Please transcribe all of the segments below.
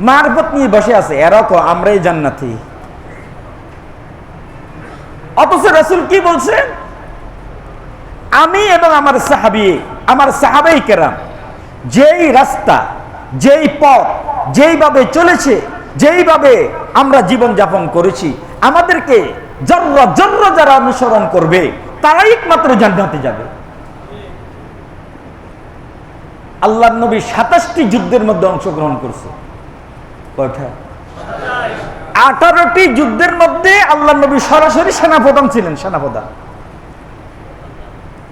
মারফত নিয়ে বসে আছে, এরা তো আমরাই জান্নাতি। অথচ রাসূল কি বলছে? আমি এবং আমার সাহাবাই কেরাম যেই রাস্তা, যেই পথ, যেইভাবে চলেছে, যেইভাবে আমরা জীবন যাপন করেছি, আমাদেরকে জর্রা জর্রা যারা অনুসরণ করবে তারাই একমাত্র জান্নাতে যাবে। আল্লাহর নবী 27টি যুদ্ধের মধ্যে অংশগ্রহণ করছে। কয়টা? 18টি যুদ্ধের মধ্যে আল্লাহর নবী সরাসরি সেনাপ্রধান ছিলেন, সেনাপ্রধান।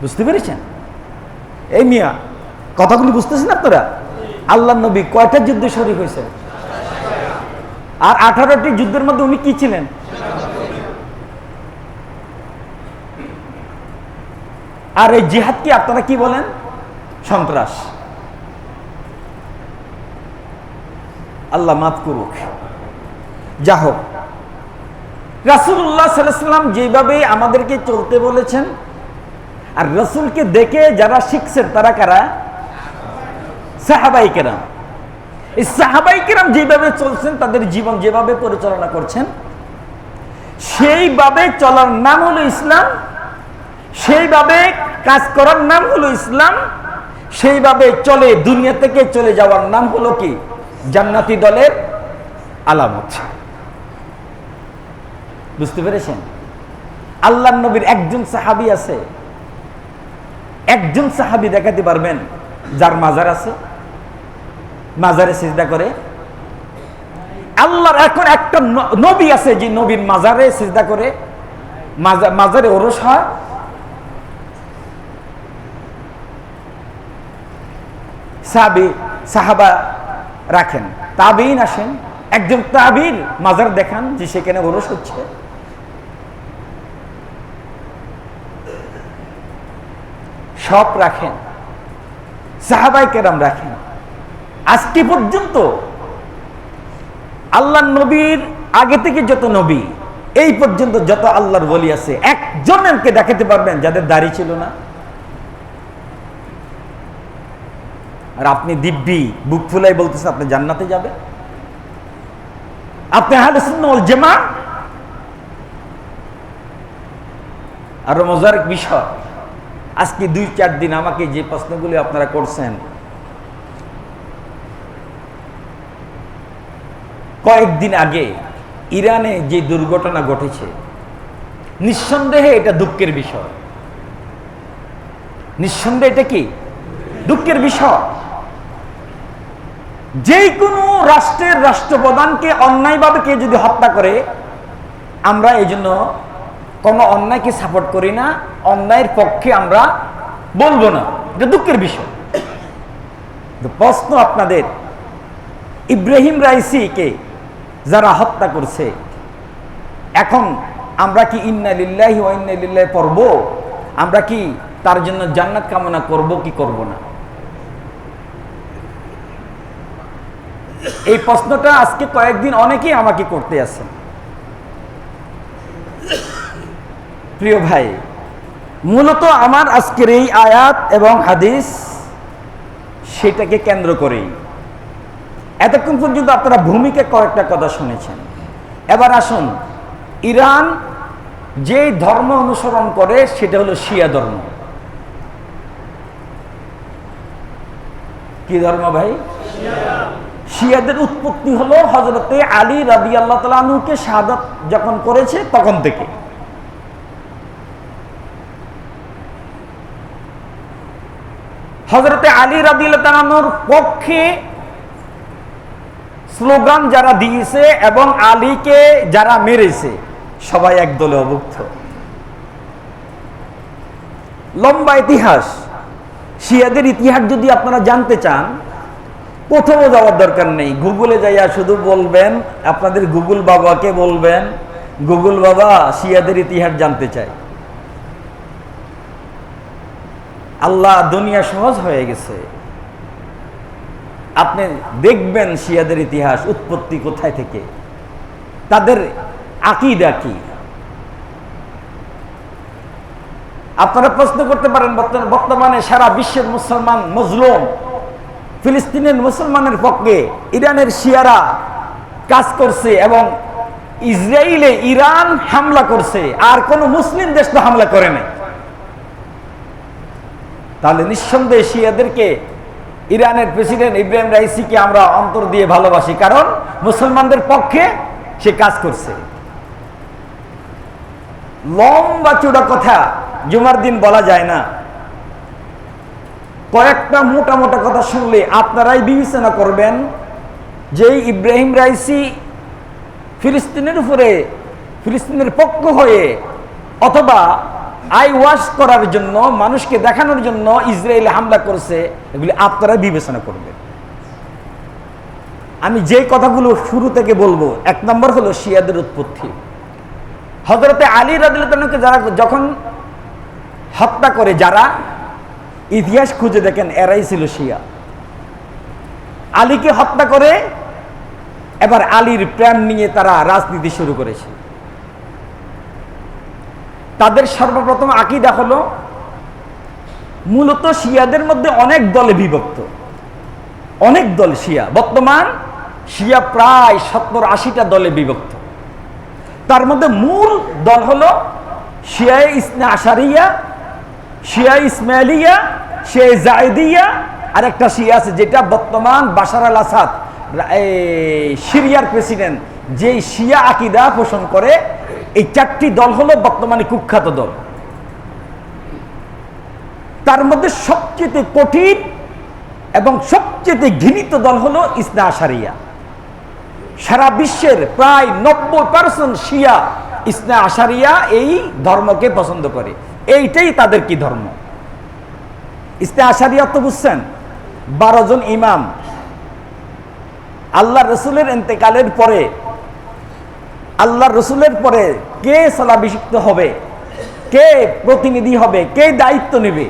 বুঝতে পেরেছেন? এই মিয়া, কথাগুলি বুঝতেছেন আপনারা? আল্লাহর নবী কয়টা যুদ্ধে শরীক হয়েছেন? আর 18টি যুদ্ধের মধ্যে উনি কি ছিলেন? আর এই জিহাদ কি আপনারা কি বলেন? সন্ত্রাস। আল্লাহ মাফ করুক। যা হোক, রাসূলুল্লাহ সাল্লাল্লাহু আলাইহি ওয়াসাল্লাম যেভাবে আমাদেরকে চলতে বলেছেন, আর রাসূলকে দেখে যারা শিখছেন তারা কারা? সাহাবায়ে কেরাম। এই সাহাবায়ে কেরাম যেভাবে চলছেন, তাদের জীবন যেভাবে পরিচালনা করছেন, সেইভাবে চলার নাম হলো ইসলাম, সেইভাবে কাজ করার নাম হলো ইসলাম, সেইভাবে চলে দুনিয়া থেকে চলে যাওয়ার নাম হলো কি? জান্নাতি দলের আলামত। বুঝতে পেরেছেন? আল্লাহর নবীর একজন সাহাবী আছে, একজন সাহাবী দেখাতে পারবেন যার মাজার আছে, মাজারে সিজদা করে? আল্লাহর এখন একটা নবী আছে যে নবীর মাজারে সিজদা করে, মাজারে ওরস হয়। সাহাবা রাখেন, তাবিঈন আসেন, একজন তাবিঈর মাজার দেখান যে সেখানে ওরস হচ্ছে। সব রাখেন, সাহাবায়ে কেরাম রাখেন। আজকে পর্যন্ত আল্লাহর নবীর আগে থেকে যত নবী, এই পর্যন্ত যত আল্লাহর ওলি আছে, একজনকে দেখাতে পারবেন যাদের দাড়ি ছিল না? আর আপনি দিব্যি বুক ফুলাই বলতেছেন আপনি জান্নাতে যাবে, আপনি আহলে সুন্নাহ ওয়াল জামাত। আরো মজার বিষয়, আজকে 2-4 দিন আমাকে যে প্রশ্নগুলি আপনারা করছেন, কয়েকদিন আগে ইরানে যে দুর্ঘটনা ঘটেছে, নিঃসন্দেহে এটা দুঃখের বিষয়। নিঃসন্দেহে এটা কি? দুঃখের বিষয়। যে কোনো রাষ্ট্রের রাষ্ট্রপ্রধানকে অন্যায়ভাবে কেউ যদি হত্যা করে, আমরা এই জন্য কোনো অন্যায়কে সাপোর্ট করি না, অন্যায়ের পক্ষে আমরা বলবো না, এটা দুঃখের বিষয়। প্রশ্ন আপনাদের, ইব্রাহিম রাইসিকে যারা হত্যা করছে, এখন আমরা কি ইন্না লিল্লাহি ওয়া ইন্না ইলাইহি পড়ব? আমরা কি তার জন্য জান্নাত কামনা করব কি করব না? এই প্রশ্নটা আজকে কয়েকদিন অনেকেই আমাকে করতে আছেন। প্রিয় ভাই, মূলত আমার আজকের এই আয়াত এবং হাদিস সেটাকে কেন্দ্র করেই। এতক্ষণ পর্যন্ত আপনারা ভূমিকা কয়েকটা কথা শুনেছেন। এবার আসুন, ইরান যে ধর্ম অনুসরণ করে সেটা হলো শিয়া ধর্ম। কি ধর্ম ভাই? শিয়াদের উৎপত্তি হলো হযরতে আলী রাদিয়াল্লাহু তাআলা আনহুকে শাহাদাত যখন করেছে তখন থেকে। হযরতে আলী রাদিয়াল্লাহু তাআলা আনহুর পক্ষে স্লোগান যারা দিয়েছে এবং আলীকে যারা মেরেছে সবাই এক দলে অভুক্ত। লম্বা ইতিহাস, শিয়াদের ইতিহাস যদি আপনারা জানতে চান, কোথাও যাওয়ার দরকার নেই, গুগলে যাইয়া শুধু বলবেন, আপনাদের গুগল বাবাকে বলবেন, গুগল বাবা শিয়াদের ইতিহাস জানতে চাই। আল্লাহ দুনিয়া সহজ হয়ে গেছে, আপনি দেখবেন শিয়াদের ইতিহাস, উৎপত্তি কোথায় থেকে, তাদের আকীদা কি। আপনারা প্রশ্ন করতে পারেন, বর্তমানে সারা বিশ্বের মুসলমান মজলুম, ফিলিস্তিনের মুসলমানের পক্ষে ইরানের শিয়ারা কাজ করছে এবং ইসরায়েলে ইরান হামলা করছে, আর কোন মুসলিম দেশ তো হামলা করে নাই। তাহলে নিঃসন্দেহে শিয়াদেরকে, ইরানের প্রেসিডেন্ট ইব্রাহিম রাইসিকে আমরা অন্তর দিয়ে ভালোবাসি, কারণ মুসলমানদের পক্ষে সে কাজ করছে। লম্বা চূড়া কথা জুমার দিন বলা যায় না, কয়েকটা মোটা মোটা কথা শুনলে আপনারাই বিবেচনা করবেন যে ইব্রাহিম রাইসি ফিলিস্তিনের উপরে, ফিলিস্তিনের পক্ষ হয়ে অথবা আই ওয়াশ করার জন্য, মানুষকে দেখানোর জন্য ইসরায়েলে হামলা করছে, এগুলি আপনারা বিবেচনা করবেন। আমি যে কথাগুলো শুরু থেকে বলবো, এক নম্বর হলো শিয়াদের উৎপত্তি। হযরতে আলী রাদিয়াল্লাহু আনহুকে যারা যখন হত্যা করে, যারা ইতিহাস খুঁজে দেখেন এরাই ছিল শিয়া। আলীকে হত্যা করে এবার আলীর প্রেম নিয়ে তারা রাজনীতি শুরু করেছে। তাদের সর্বপ্রথম আকীদা হলো, মূলত শিয়াদের মধ্যে অনেক দলে বিভক্ত, অনেক দল শিয়া। বর্তমান শিয়া প্রায় 70-80টা দলে বিভক্ত। তার মধ্যে মূল দল হলো শিয়া ইসনা আশারিয়া, শিয়া ইসমাইলিয়া, শিয়া জায়দিয়া, আর একটা শিয়া আছে যেটা বর্তমান বাশার আল আসাদ সিরিয়ার প্রেসিডেন্ট যে শিয়া আকীদা পোষণ করে। এই 4টি দল হলো বর্তমানে কুখ্যাত দল। তার মধ্যে সবচেয়ে কঠিন এবং সবচেয়ে ঘৃণিত দল হলো ইসনা আশারিয়া। সারা বিশ্বের প্রায় 90% শিয়া ইসনা আশারিয়া এই ধর্মকে পছন্দ করে, এইটাই তাদের কি ধর্ম। ইসনা আশারিয়া তো বুঝছেন, 12 জন ইমাম। আল্লাহ রসুলের ইন্তেকালের পরে, আল্লাহ রসুলের পরে কে স্থলাভিষিক্ত হবে, কে প্রতিনিধি হবে, কে দায়িত্ব নেবে,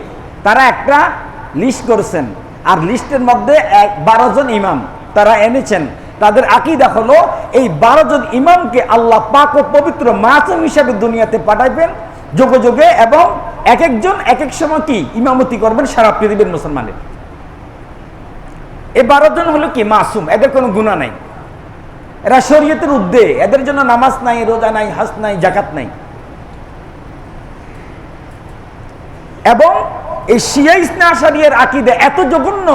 তারা একটা লিস্ট করেছেন। আর লিস্টের মধ্যে 12 জন ইমাম তারা এনেছেন। তাদের আকীদা হলো এই 12 জন ইমামকে আল্লাহ পাক ও পবিত্র মাসুম হিসাবে দুনিয়াতে পাঠাইবেন যুগে যুগে, এবং এক একজন এক এক সময় কি ইমামতি করবেন সারা পৃথিবীর মুসলমানের। এই 12 জন হলো কি মাসুম, এদের কোনো গুনাহ নাই, এরা শরীয়তের ঊর্ধ্বে, এদের জন্য নামাজ নাই, রোজা নাই, হজ নাই, যাকাত নাই। এবং এই শিয়া ইসনা আশারিয়ার আকীদা এত জঘন্য,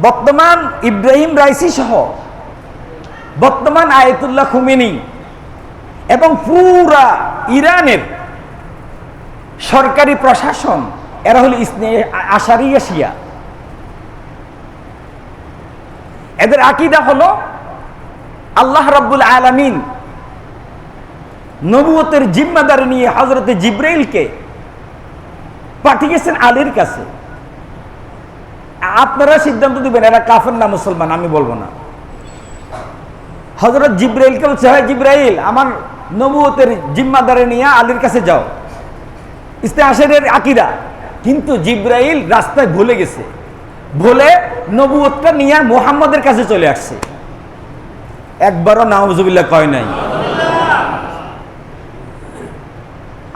বর্তমান ইব্রাহিম রাইসি সহ বর্তমান আয়াতুল্লাহ খুমেনি এবং পুরা ইরানের সরকারি প্রশাসন, এরা হলো ইসনা আশারিয়া শিয়া। এদের আকীদা হলো আল্লাহ রাব্বুল আলামিন নবুয়তের জিম্মাদারি নিয়ে হযরতে জিবরাইলকে পাঠিয়েছেন আলীর কাছে। আপনারা সিদ্ধান্ত দিবেন এরা কাফের না মুসলমান, আমি বলবো না। হযরত জিবরাইলকে বলছে, হয় জিবরাইল, আমার নবুয়তের জিম্মাদারি নিয়ে আলীর কাছে যাও। ইসনা আশারিয়ার আকীদা। কিন্তু জিবরাইল রাস্তায় ভুলে গেছে, ভুলে নবুয়তটা নিয়ে মুহাম্মদের কাছে চলে আসছে। একবারও নাউজুবিল্লাহ কয় নাই।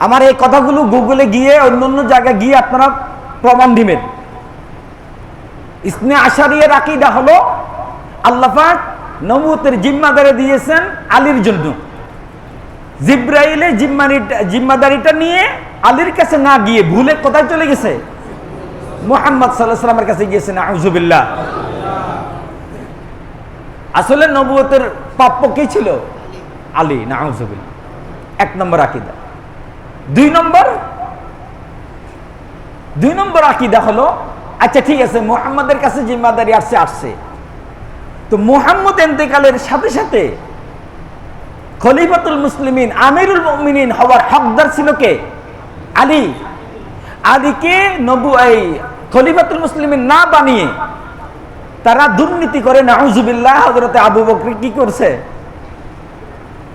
আমার এই কথাগুলো গুগলে গিয়ে অন্য জায়গায় গিয়ে আপনারা প্রমাণ দিবেন। ইসনা আশারিয়ার আকীদা হলো আল্লাহ পাক নবুয়তের জিম্মাদারি দিয়েছেন আলীর জন্য। জিবরাইলের জিম্মাদারিটা নিয়ে আলীর কাছে না গিয়ে ভুলে কোথায় চলে গেছে? মুহাম্মদ সাল্লাল্লাহু আলাইহি ওয়াসাল্লামের কাছে গিয়েছেন। আউযুবিল্লাহ। আসলে নবুয়তের প্রাপ্য কি ছিল? আলী। নাউযুবিল্লাহ। 1 নম্বর আকীদা। 2 নম্বর আকীদা হলো, আচ্ছা ঠিক আছে, মুহাম্মাদের কাছে জিম্মাদারি আসছে, তো মুহাম্মদ ইন্তেকালের সাথে সাথে খলিফাতুল মুসলিমিন, আমিরুল মুমিনিন হওয়ার হকদার ছিল কে? আলী। আলীকে খলিফাতুল মুসলিমিন না বানিয়ে তারা দুর্নীতি করে। নাউযুবিল্লাহ। হযরতে আবু বকর কি করছে?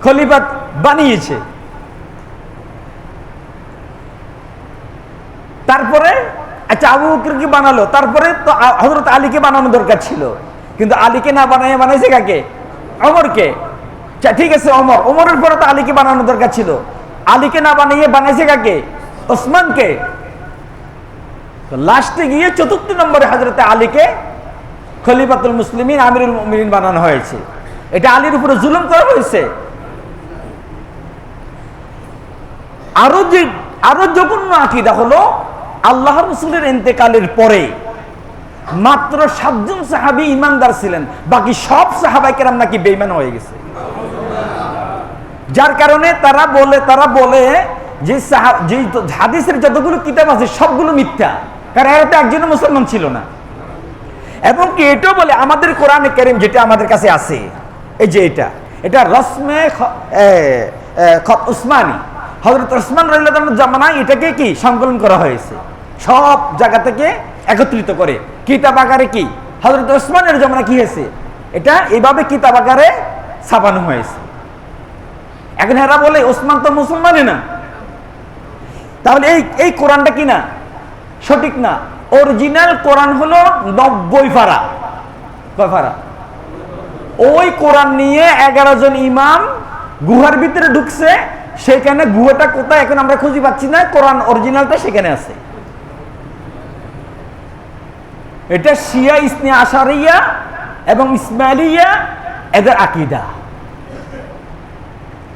খলিফা বানিয়েছে। তারপরে আচ্ছা আবু বকর কি বানালো, তারপরে তো হযরত আলীকে বানানো দরকার ছিল, কিন্তু আলীকে না বানিয়ে বানাইছে কাকে? ওমরকে। ঠিক আছে, ওমরের পরে তো আলীকে বানানো দরকার ছিল, আলীকে না বানিয়ে বানাইছে কাকে? ওসমানকে। তো লাস্টে গিয়ে ৪র্থ নম্বরে হযরতে আলীকে খলিফাতুল মুসলিমিন, আমিরুল মুমিনিন বানানো হয়েছে। এটা আলীর উপরে জুলুম করা হয়েছে। আরো জঘন্য আকীদা হলো আল্লাহর রাসূলের ইন্তেকালের পরে মাত্র ৭ জন সাহাবী ঈমানদার ছিলেন, বাকি সব সাহাবায়ে কেরাম নাকি বেঈমান হয়ে গেছে। যার কারণে তারা বলে যে হাদিসের যতগুলো কিতাব আছে সবগুলো মিথ্যা, কারণ এরা তো একজনও মুসলমান ছিল না। এবং কি এটাও বলে আমাদের কোরআনে কারীম যেটা আমাদের কাছে আছে, এই যে এটা রসমে খত উসমানী, হযরত উসমান রাদিয়াল্লাহু আনহু জামানায় এটাকে কি সংকলন করা হয়েছে, সব জায়গা থেকে একত্রিত করে কিতাব আকারে। কি হযরত উসমানের জামানায় কি হয়েছে, এটা এইভাবে কিতাব আকারে ছাপানো হয়েছে। এখন এরা বলে ওসমান তো মুসলমানই না, তাহলে এই কোরআনটা কি না, সঠিক না। অরিজিনাল কোরআন হলো 90 পারা। কয় পারা? ওই কোরআন নিয়ে 11 জন ইমাম গুহার ভিতরে ঢুকছে, সেখানে গুহাটা কোথায় এখন আমরা খুঁজে পাচ্ছি না, কোরআন অরিজিনালটা সেখানে আছে। এটা শিয়া ইসনে আশারিয়া এবং ইসমাইলিয়া এদের আকীদা।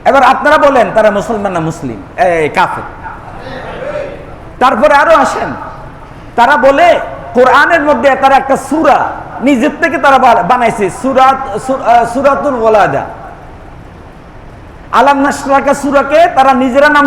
এবার আপনারা বলেন তারা মুসলমান না মুসলিম, কাফের? তারপরে আরো আসেন, তারা বলে কোরআনের মধ্যে তারা একটা সূরা নিজের থেকে তারা বানাইছে, সূরাতুল ওয়ালাদা, আলাম নাশরাকা সূরাকে তারা নিজেরা নাম